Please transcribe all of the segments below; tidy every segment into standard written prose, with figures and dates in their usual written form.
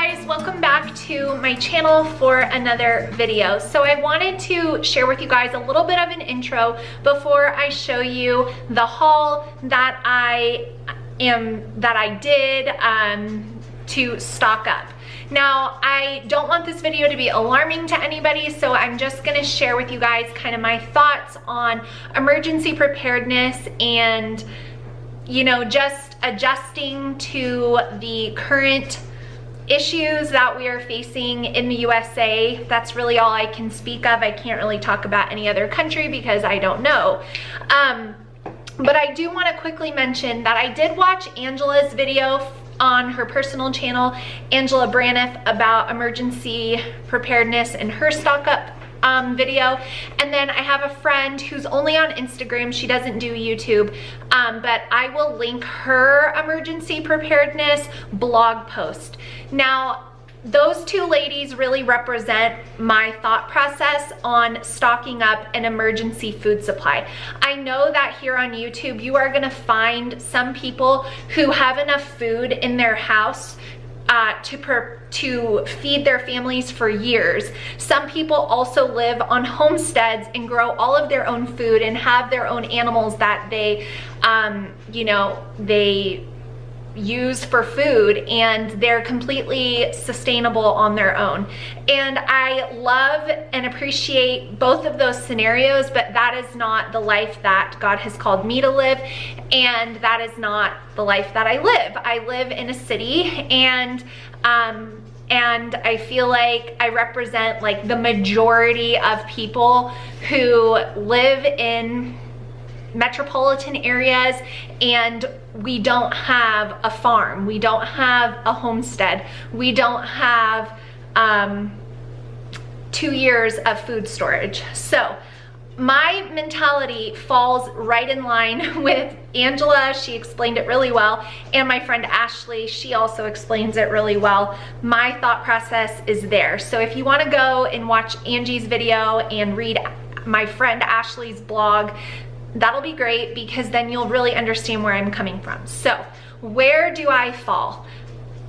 guys, welcome back to my channel for another video. So I wanted to share with you guys a little bit of an intro before I show you the haul that I did to stock up. Now, I don't want this video to be alarming to anybody, so I'm just gonna share with you guys kind of my thoughts on emergency preparedness and, you know, just adjusting to the current issues that we are facing in the USA. That's really all I can speak of. I can't really talk about any other country because I don't know. But I do want to quickly mention that I did watch Angela's video on her personal channel, Angela Braniff, about emergency preparedness and her stock up video. And then I have a friend who's only on Instagram. She doesn't do YouTube, but I will link her emergency preparedness blog post. Now, those two ladies really represent my thought process on stocking up an emergency food supply. I know that here on YouTube, you are gonna find some people who have enough food in their house to feed their families for years. Some people also live on homesteads and grow all of their own food and have their own animals that they, you know, they use for food, and they're completely sustainable on their own. And I love and appreciate both of those scenarios, but that is not the life that God has called me to live, and that is not the life that I live. I live in a city, and I feel like I represent like the majority of people who live in metropolitan areas, and we don't have a farm, we don't have a homestead, we don't have 2 years of food storage. So my mentality falls right in line with Angela. She explained it really well, and my friend Ashley, she also explains it really well. My thought process is there. So if you want to go and watch Angie's video and read my friend Ashley's blog, that'll be great, because then you'll really understand where I'm coming from. So where do I fall?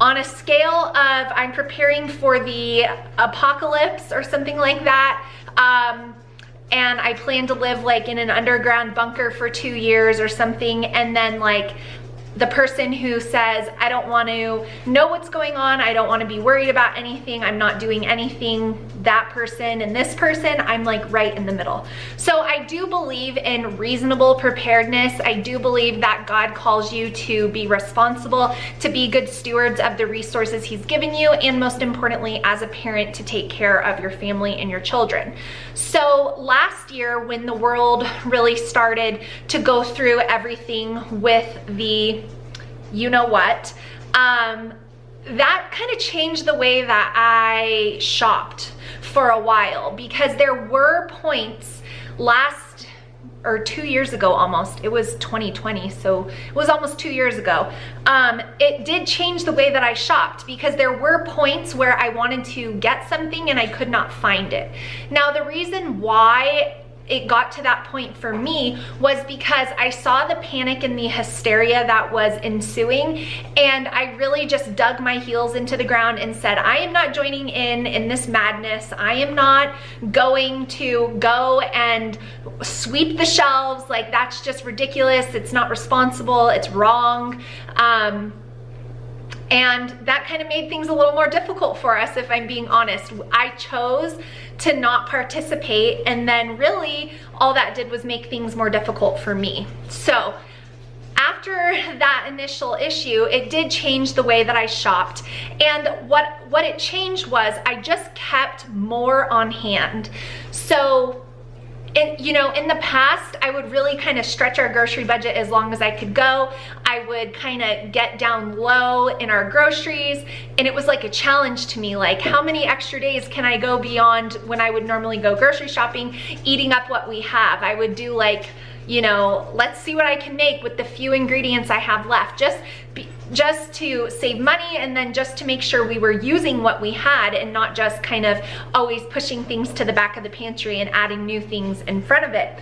On a scale of I'm preparing for the apocalypse or something like that, and I plan to live like in an underground bunker for 2 years or something, and then like the person who says, I don't want to know what's going on, I don't want to be worried about anything, I'm not doing anything, that person and this person, I'm like right in the middle. So I do believe in reasonable preparedness. I do believe that God calls you to be responsible, to be good stewards of the resources He's given you, and most importantly, as a parent, to take care of your family and your children. So last year, when the world really started to go through everything with the you know what, that kind of changed the way that I shopped for a while, because there were points last, or 2 years ago almost, it was 2020, so it was almost 2 years ago. It did change the way that I shopped, because there were points where I wanted to get something and I could not find it. Now, the reason why it got to that point for me was because I saw the panic and the hysteria that was ensuing, and I really just dug my heels into the ground and said, I am not joining in this madness. I am not going to go and sweep the shelves. Like, that's just ridiculous. It's not responsible. It's wrong. And that kind of made things a little more difficult for us, if I'm being honest. I chose to not participate, and then really all that did was make things more difficult for me. So after that initial issue, it did change the way that I shopped. And what it changed was I just kept more on hand. So you know, in the past, I would really kind of stretch our grocery budget as long as I could go. I would kind of get down low in our groceries, and it was like a challenge to me, like how many extra days can I go beyond when I would normally go grocery shopping, eating up what we have. I would do like, you know, let's see what I can make with the few ingredients I have left, just to save money, and then just to make sure we were using what we had and not just kind of always pushing things to the back of the pantry and adding new things in front of it.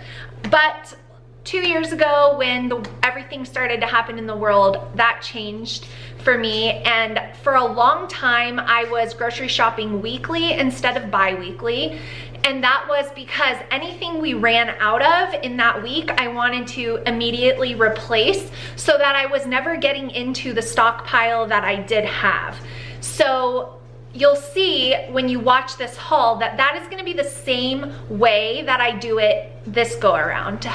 But 2 years ago, when everything started to happen in the world, that changed for me. And for a long time, I was grocery shopping weekly instead of bi-weekly. And that was because anything we ran out of in that week, I wanted to immediately replace so that I was never getting into the stockpile that I did have. So you'll see when you watch this haul that that is gonna be the same way that I do it this go around.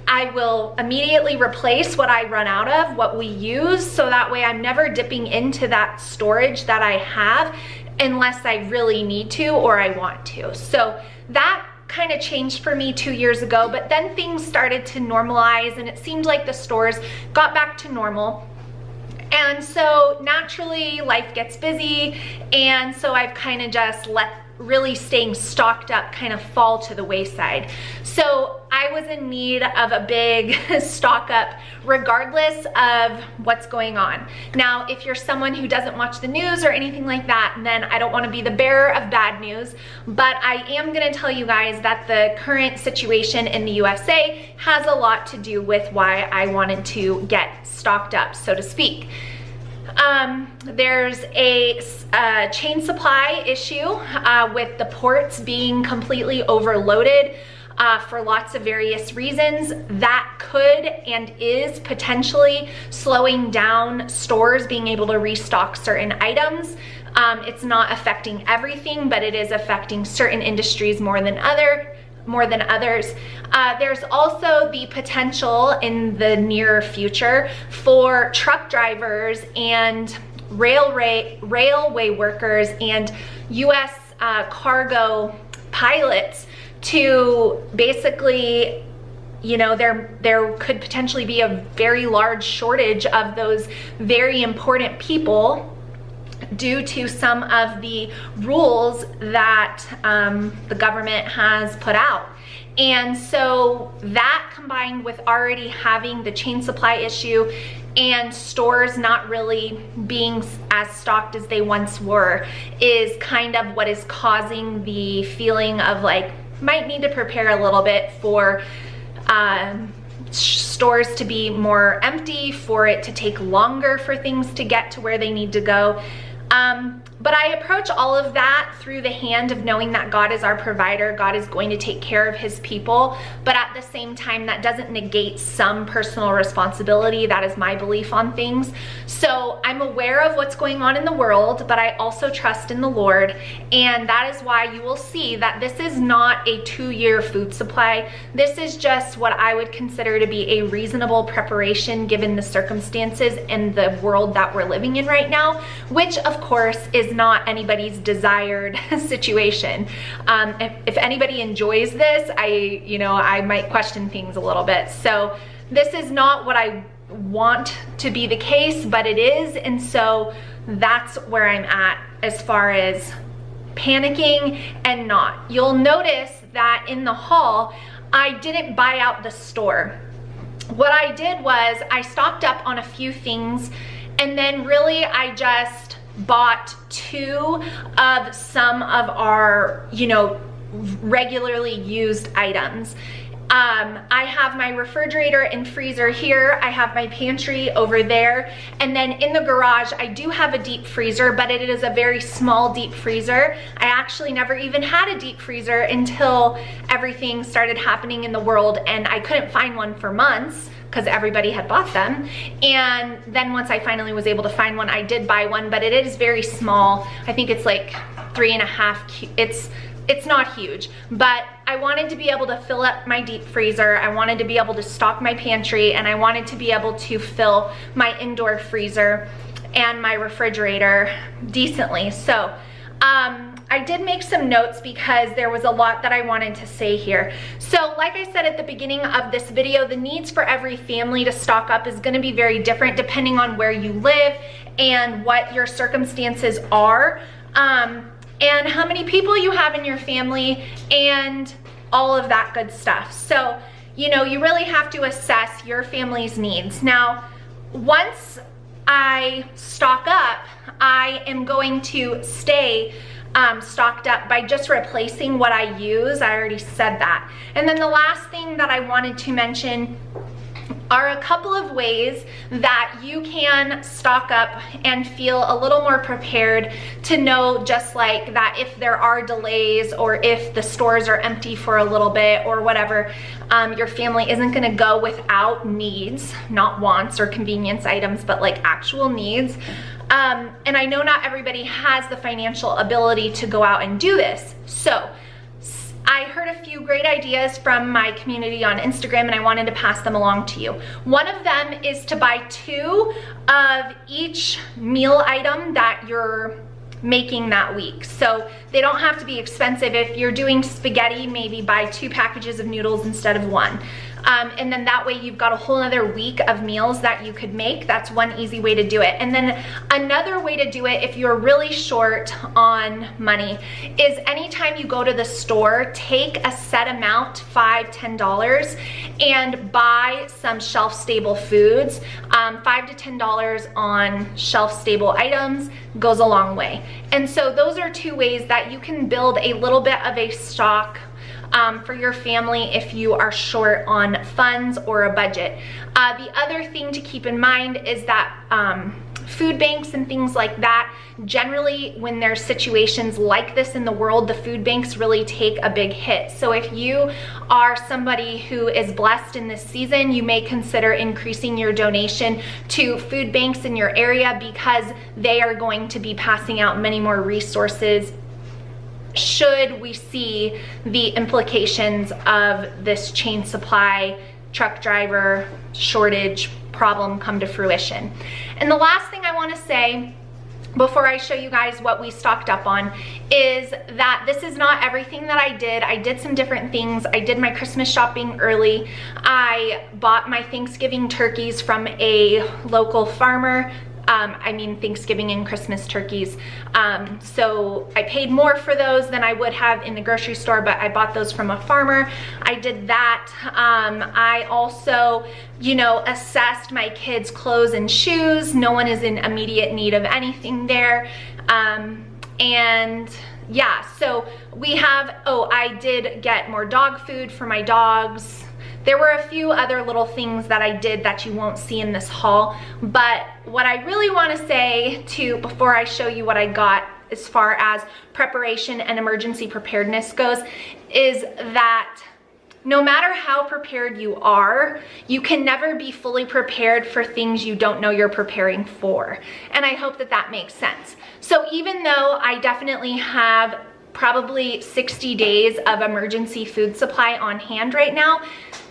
I will immediately replace what I run out of, what we use, so that way I'm never dipping into that storage that I have unless I really need to or I want to. So that kind of changed for me 2 years ago, but then things started to normalize and it seemed like the stores got back to normal. And so naturally life gets busy, and so I've kind of just let really staying stocked up kind of fall to the wayside. So I was in need of a big stock up regardless of what's going on. Now, if you're someone who doesn't watch the news or anything like that, then I don't want to be the bearer of bad news, but I am going to tell you guys that the current situation in the USA has a lot to do with why I wanted to get stocked up, so to speak. There's a chain supply issue with the ports being completely overloaded for lots of various reasons. That could and is potentially slowing down stores being able to restock certain items. It's not affecting everything, but it is affecting certain industries more than others. There's also the potential in the near future for truck drivers and railway workers and US cargo pilots to basically, you know, there could potentially be a very large shortage of those very important people due to some of the rules that the government has put out. And so that, combined with already having the chain supply issue and stores not really being as stocked as they once were, is kind of what is causing the feeling of like, might need to prepare a little bit for stores to be more empty, for it to take longer for things to get to where they need to go. But I approach all of that through the hand of knowing that God is our provider. God is going to take care of his people, but at the same time, that doesn't negate some personal responsibility. That is my belief on things. So I'm aware of what's going on in the world, but I also trust in the Lord. And that is why you will see that this is not a 2-year food supply. This is just what I would consider to be a reasonable preparation given the circumstances and the world that we're living in right now, which of course is not anybody's desired situation. If anybody enjoys this, I might question things a little bit. So this is not what I want to be the case, but it is. And so that's where I'm at as far as panicking and not. You'll notice that in the haul, I didn't buy out the store. What I did was I stocked up on a few things, and then really I just bought 2 of some of our, regularly used items. I have my refrigerator and freezer here. I have my pantry over there. And then in the garage, I do have a deep freezer, but it is a very small deep freezer. I actually never even had a deep freezer until everything started happening in the world, and I couldn't find one for months because everybody had bought them. And then once I finally was able to find one, I did buy one, but it is very small. I think it's like 3.5, it's not huge, but I wanted to be able to fill up my deep freezer. I wanted to be able to stock my pantry, and I wanted to be able to fill my indoor freezer and my refrigerator decently. So I did make some notes because there was a lot that I wanted to say here. So like I said at the beginning of this video, the needs for every family to stock up is going to be very different depending on where you live and what your circumstances are, and how many people you have in your family and all of that good stuff. So, you really have to assess your family's needs. Now, once I stock up, I am going to stay stocked up by just replacing what I use. I already said that. And then the last thing that I wanted to mention are a couple of ways that you can stock up and feel a little more prepared to know, just like that, if there are delays or if the stores are empty for a little bit or whatever, your family isn't going to go without needs, not wants or convenience items, but like actual needs. And I know not everybody has the financial ability to go out and do this. So I heard a few great ideas from my community on Instagram, and I wanted to pass them along to you. One of them is to buy 2 of each meal item that you're making that week. So they don't have to be expensive. If you're doing spaghetti, maybe buy 2 packages of noodles instead of 1. And then that way you've got a whole other week of meals that you could make. That's one easy way to do it. And then another way to do it, if you're really short on money, is anytime you go to the store, take a set amount, $5, $10, and buy some shelf-stable foods. $5 to $10 on shelf-stable items goes a long way. And so those are 2 ways that you can build a little bit of a stock for your family if you are short on funds or a budget. The other thing to keep in mind is that food banks and things like that, generally when there's situations like this in the world, the food banks really take a big hit. So if you are somebody who is blessed in this season, you may consider increasing your donation to food banks in your area, because they are going to be passing out many more resources should we see the implications of this chain supply, truck driver shortage problem come to fruition. And the last thing I want to say before I show you guys what we stocked up on is that this is not everything that I did. I did some different things. I did my Christmas shopping early. I bought my Thanksgiving turkeys from a local farmer. I mean Thanksgiving and Christmas turkeys. So I paid more for those than I would have in the grocery store, but I bought those from a farmer. I did that. I also, you know, assessed my kids' clothes and shoes. No one is in immediate need of anything there. And yeah, so we have, oh, I did get more dog food for my dogs. There were a few other little things that I did that you won't see in this haul, but what I really want to say before I show you what I got as far as preparation and emergency preparedness goes, is that no matter how prepared you are, you can never be fully prepared for things you don't know you're preparing for. And I hope that that makes sense. So even though I definitely have probably 60 days of emergency food supply on hand right now,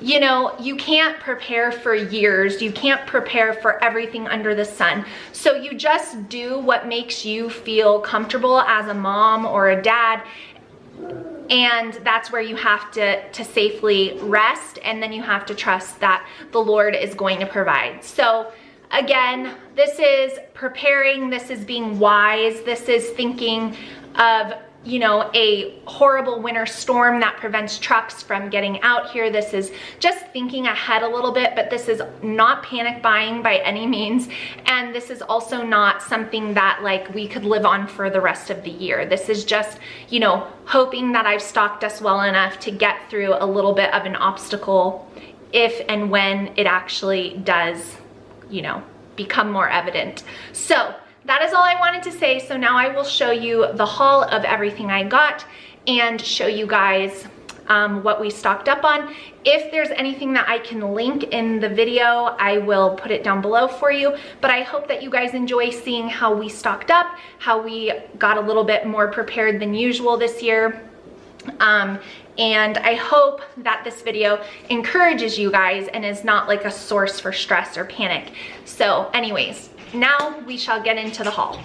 you know, you can't prepare for years. You can't prepare for everything under the sun. So you just do what makes you feel comfortable as a mom or a dad. And that's where you have to safely rest, and then you have to trust that the Lord is going to provide. So again, this is preparing, this is being wise, this is thinking of, you know, a horrible winter storm that prevents trucks from getting out here. This is just thinking ahead a little bit, but this is not panic buying by any means. And this is also not something that like we could live on for the rest of the year. This is just, you know, hoping that I've stocked us well enough to get through a little bit of an obstacle if and when it actually does, you know, become more evident. So that is all I wanted to say. So now I will show you the haul of everything I got and show you guys what we stocked up on. If there's anything that I can link in the video, I will put it down below for you. But I hope that you guys enjoy seeing how we stocked up, how we got a little bit more prepared than usual this year. And I hope that this video encourages you guys and is not like a source for stress or panic. So anyways, now we shall get into the haul.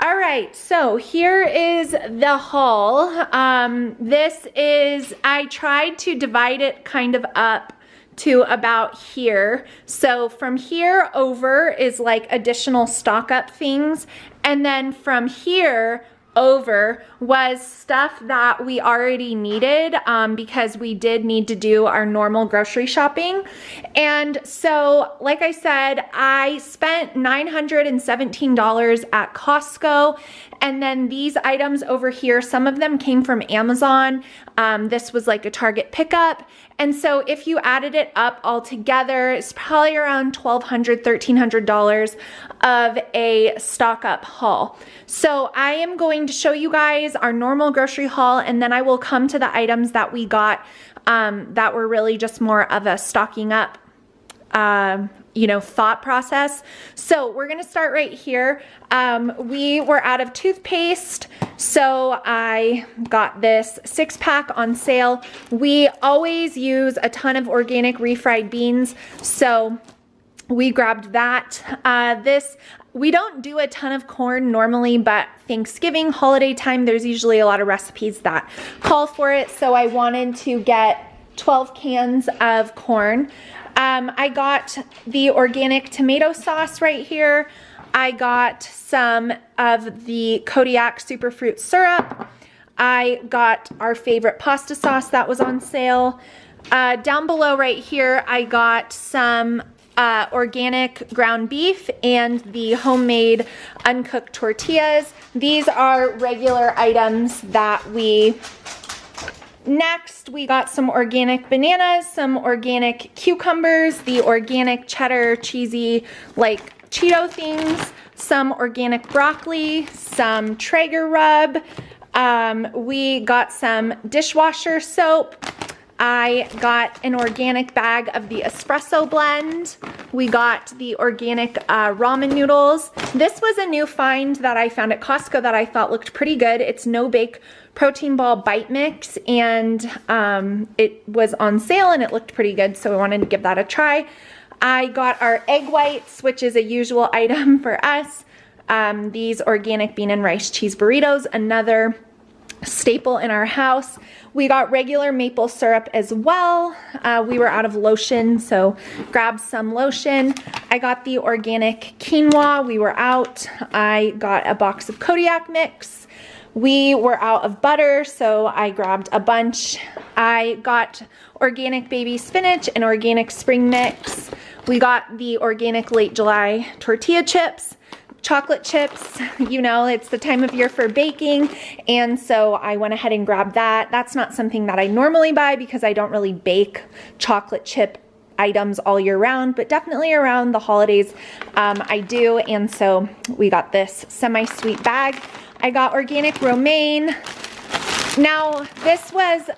All right, so here is the haul. I tried to divide it kind of up to about here. So from here over is like additional stock up things. And then from here over was stuff that we already needed because we did need to do our normal grocery shopping. And so, like I said, I spent $917 at Costco. And then these items over here, some of them came from Amazon. This was like a Target pickup. And so if you added it up all together, it's probably around $1,200, $1,300 of a stock up haul. So I am going to show you guys our normal grocery haul, and then I will come to the items that we got that were really just more of a stocking up thought process. So we're gonna start right here. We were out of toothpaste, so I got this 6-pack on sale. We always use a ton of organic refried beans, so we grabbed that. We don't do a ton of corn normally, but Thanksgiving, holiday time, there's usually a lot of recipes that call for it, so I wanted to get 12 cans of corn. I got the organic tomato sauce right here. I got some of the Kodiak Superfruit syrup. I got our favorite pasta sauce that was on sale. Down below right here, I got some organic ground beef and the homemade uncooked tortillas. These are regular items that we... Next, we got some organic bananas, some organic cucumbers, the organic cheddar cheesy like Cheeto things, some organic broccoli, some Traeger rub. We got some dishwasher soap. I got an organic bag of the espresso blend. We got the organic ramen noodles. This was a new find that I found at Costco that I thought looked pretty good. It's no-bake protein ball bite mix, and it was on sale and it looked pretty good, so I wanted to give that a try. I got our egg whites, which is a usual item for us. These organic bean and rice cheese burritos, another staple in our house. We got regular maple syrup as well. We were out of lotion, so grabbed some lotion. I got the organic quinoa. We were out. I got a box of Kodiak mix. We were out of butter, so I grabbed a bunch. I got organic baby spinach and organic spring mix. We got the organic late July tortilla chips. Chocolate chips, it's the time of year for baking, and so I went ahead and grabbed that. That's not something that I normally buy because I don't really bake chocolate chip items all year round, but definitely around the holidays I do, and so we got this semi-sweet bag. I got organic romaine. Now, this was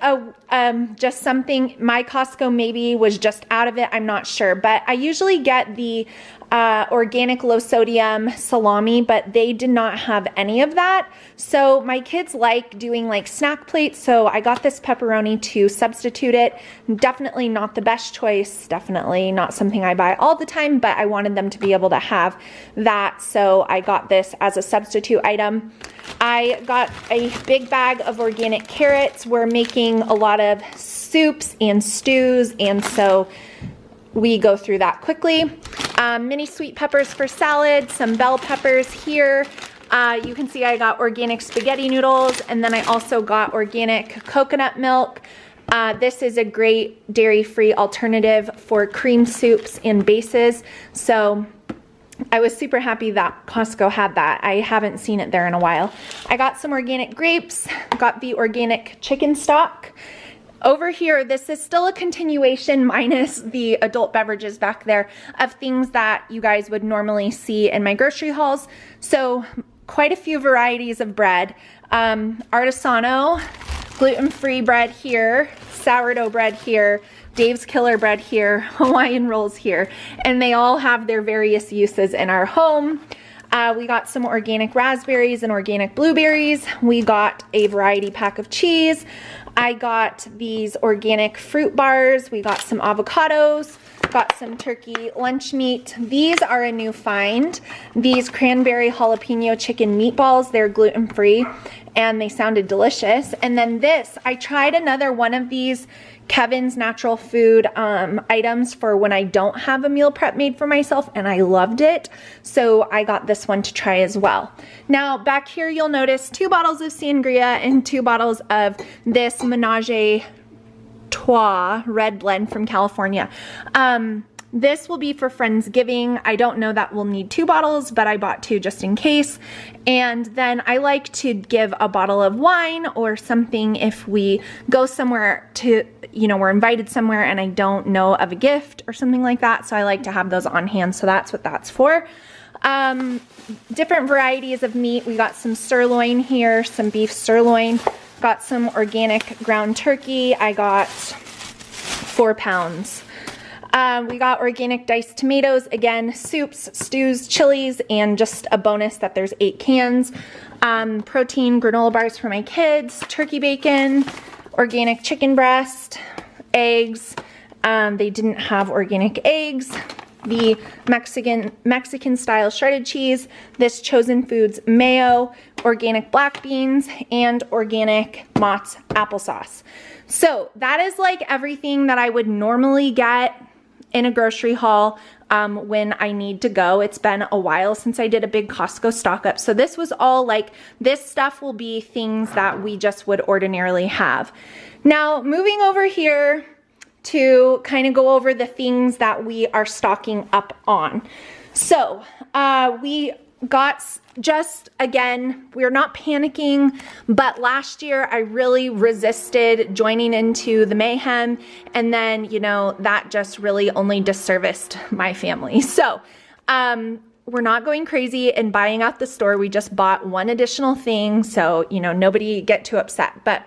just something, my Costco maybe was just out of it, I'm not sure, but I usually get the organic low sodium salami, but they did not have any of that. So my kids like doing like snack plates, so I got this pepperoni to substitute it. Definitely not the best choice, definitely not something I buy all the time, but I wanted them to be able to have that, so I got this as a substitute item. I got a big bag of organic carrots. We're making a lot of soups and stews, and so we go through that quickly. Mini sweet peppers for salad, some bell peppers here. You can see I got organic spaghetti noodles, and then I also got organic coconut milk. This is a great dairy-free alternative for cream soups and bases, so I was super happy that Costco had that. I haven't seen it there in a while. I got some organic grapes, got the organic chicken stock. Over here, this is still a continuation minus the adult beverages back there of things that you guys would normally see in my grocery hauls. So quite a few varieties of bread. Artisano, gluten-free bread here, sourdough bread here, Dave's Killer bread here, Hawaiian rolls here, and they all have their various uses in our home. We got some organic raspberries and organic blueberries. We got a variety pack of cheese. I got these organic fruit bars. We got some avocados. Got some turkey lunch meat. These are a new find. These cranberry jalapeno chicken meatballs. They're gluten-free. and they sounded delicious. And then this, I tried another one of these Kevin's Natural Food items for when I don't have a meal prep made for myself, and I loved it. So I got this one to try as well. Now back here you'll notice 2 bottles of sangria and 2 bottles of this Menage a Trois red blend from California. This will be for Friendsgiving. I don't know that we'll need 2 bottles, but I bought 2 just in case. And then I like to give a bottle of wine or something if we go somewhere to, you know, we're invited somewhere and I don't know of a gift or something like that. So I like to have those on hand. So that's what that's for. Different varieties of meat. We got some sirloin here, some beef sirloin. Got some organic ground turkey. I got 4 pounds. We got organic diced tomatoes, again, soups, stews, chilies, and just a bonus that there's 8 cans. Protein granola bars for my kids, turkey bacon, organic chicken breast, eggs. They didn't have organic eggs. The Mexican style shredded cheese, this Chosen Foods mayo, organic black beans, and organic Mott's applesauce. So that is like everything that I would normally get in a grocery haul when I need to go. It's been a while since I did a big Costco stock up. So this was all like, this stuff will be things that we just would ordinarily have. Now moving over here to kind of go over the things that we are stocking up on. So we got just, again, we're not panicking, but last year I really resisted joining into the mayhem, and then, you know, that just really only disserviced my family. So we're not going crazy and buying out the store. We just bought 1 additional thing, so, you know, nobody get too upset. But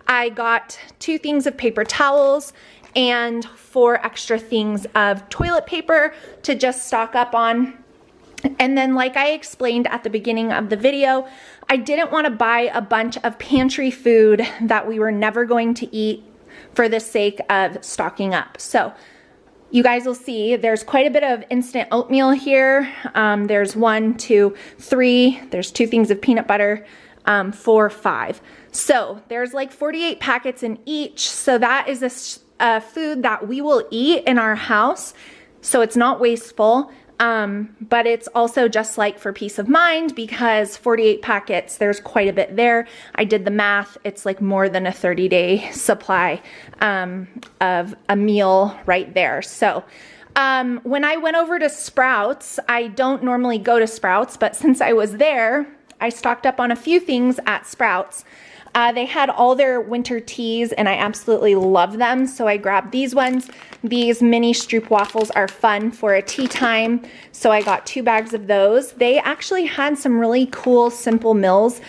I got 2 things of paper towels and 4 extra things of toilet paper to just stock up on. And then, like I explained at the beginning of the video, I didn't want to buy a bunch of pantry food that we were never going to eat for the sake of stocking up. So you guys will see there's quite a bit of instant oatmeal here. There's 1, 2, 3. There's 2 things of peanut butter, 4, 5. So there's like 48 packets in each. So that is a food that we will eat in our house. So it's not wasteful. But it's also just like for peace of mind, because 48 packets, there's quite a bit there. I did the math. It's like more than a 30-day supply of a meal right there. So when I went over to Sprouts, I don't normally go to Sprouts, but since I was there, I stocked up on a few things at Sprouts. They had all their winter teas and I absolutely love them. So I grabbed these ones. These mini Stroop waffles are fun for a tea time. So I got 2 bags of those. They actually had some really cool Simple Mills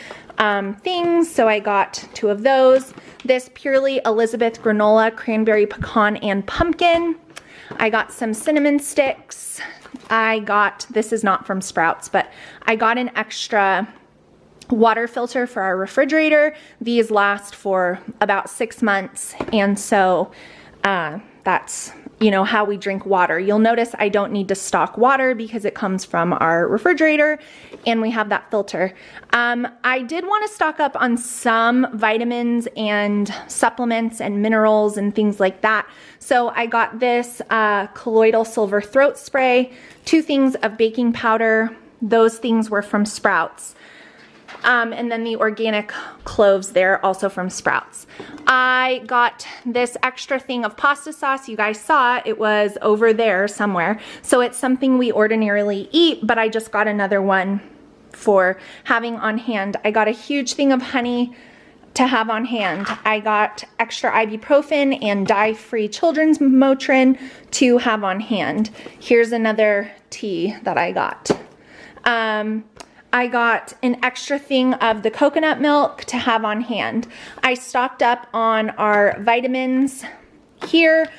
things. So I got 2 of those. This Purely Elizabeth granola, cranberry, pecan, and pumpkin. I got some cinnamon sticks. This is not from Sprouts, but I got an extra water filter for our refrigerator. These last for about 6 months, and so that's, you know, how we drink water. You'll notice I don't need to stock water because it comes from our refrigerator and we have that filter. I did want to stock up on some vitamins and supplements and minerals and things like that. So I got this colloidal silver throat spray, 2 things of baking powder. Those things were from Sprouts. And then the organic cloves there, also from Sprouts. I got this extra thing of pasta sauce. You guys saw it was over there somewhere. So it's something we ordinarily eat, but I just got another one for having on hand. I got a huge thing of honey to have on hand. I got extra ibuprofen and dye-free children's Motrin to have on hand. Here's another tea that I got. I got an extra thing of the coconut milk to have on hand. I stocked up on our vitamins here.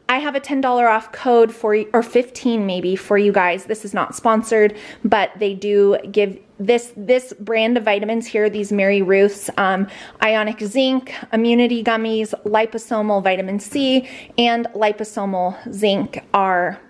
I have a $10 off code for, or 15 maybe, for you guys. This is not sponsored, but they do give this brand of vitamins here, these Mary Ruth's Ionic Zinc, Immunity Gummies, Liposomal Vitamin C, and Liposomal Zinc are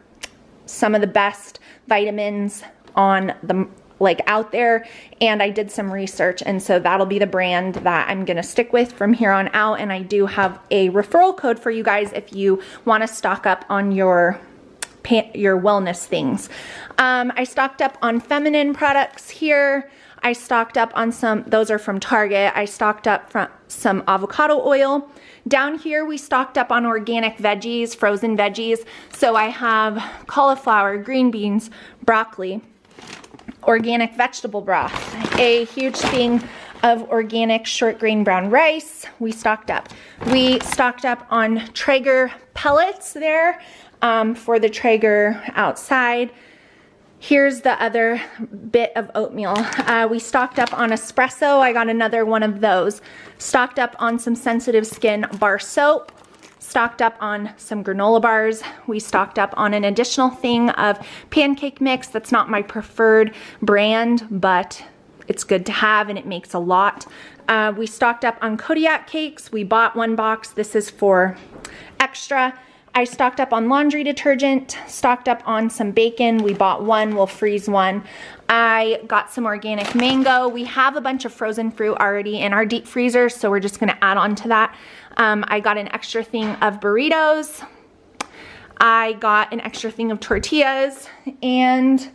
some of the best vitamins on the like out there, and I did some research, and so that'll be the brand that I'm gonna stick with from here on out. And I do have a referral code for you guys if you want to stock up on your wellness things. I stocked up on feminine products here. I stocked up on some, those are from Target. I stocked up from some avocado oil. Down here we stocked up on organic veggies, frozen veggies. So I have cauliflower, green beans, broccoli, organic vegetable broth, a huge thing of organic short grain brown rice. We stocked up. We stocked up on Traeger pellets there for the Traeger outside. Here's the other bit of oatmeal. We stocked up on espresso. I got another one of those. Stocked up on some sensitive skin bar soap. Stocked up on some granola bars. We stocked up on an additional thing of pancake mix. That's not my preferred brand, but it's good to have and it makes a lot. We stocked up on Kodiak cakes. We bought one box. This is for extra. I stocked up on laundry detergent, stocked up on some bacon. We bought one, we'll freeze one. I got some organic mango. We have a bunch of frozen fruit already in our deep freezer, so we're just gonna add on to that. I got an extra thing of burritos. I got an extra thing of tortillas, and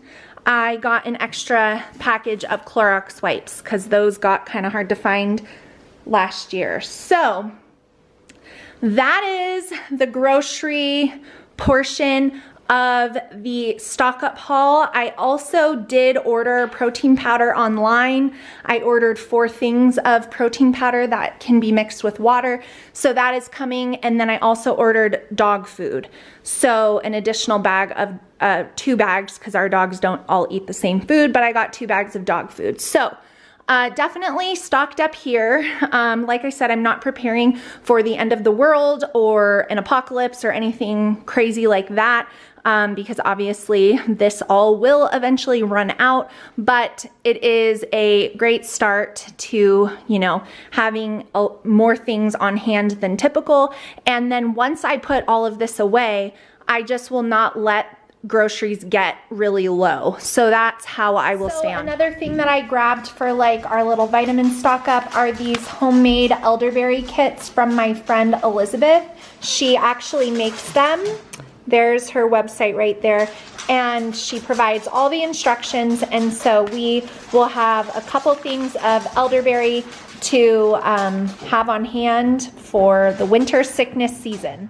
I got an extra package of Clorox wipes because those got kind of hard to find last year. So that is the grocery portion of the stock up haul. I also did order protein powder online. I ordered 4 things of protein powder that can be mixed with water. So that is coming. And then I also ordered dog food. So an additional bag of 2 bags, because our dogs don't all eat the same food, but I got 2 bags of dog food. So definitely stocked up here. Like I said, I'm not preparing for the end of the world or an apocalypse or anything crazy like that, because obviously this all will eventually run out, but it is a great start to, you know, having more things on hand than typical. And then once I put all of this away, I just will not let groceries get really low. So that's how I will stay on. Another thing that I grabbed for like our little vitamin stock up are these homemade elderberry kits from my friend Elizabeth. She actually makes them. There's her website right there, and she provides all the instructions, and so we will have a couple things of elderberry to have on hand for the winter sickness season.